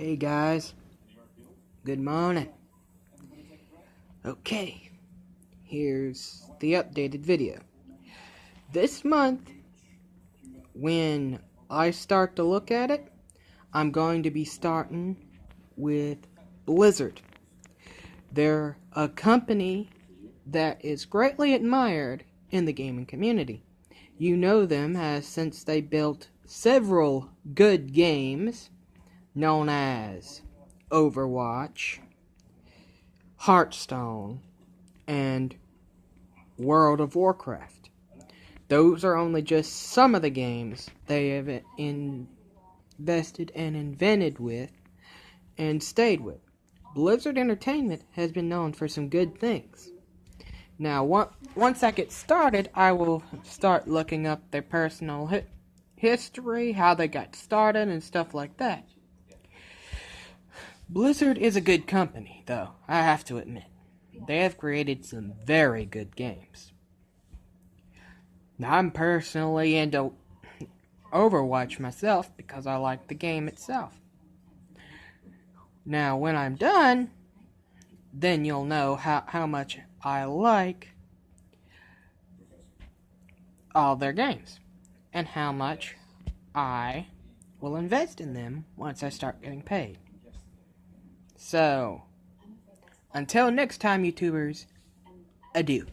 Hey guys, good morning. Okay, here's the updated video. This month, when I start to look at it, I'm going to be starting with Blizzard. They're a company that is greatly admired in the gaming community. You know them since they built several good games known as Overwatch, Hearthstone, and World of Warcraft. Those are only just some of the games they have invested and invented with and stayed with. Blizzard Entertainment has been known for some good things. Now, once I get started, I will start looking up their personal history, how they got started, and stuff like that. Blizzard is a good company, though, I have to admit. They have created some very good games. Now, I'm personally into Overwatch myself because I like the game itself. Now, when I'm done, then you'll know how much I like all their games and how much I will invest in them once I start getting paid. So, until next time, YouTubers, adieu.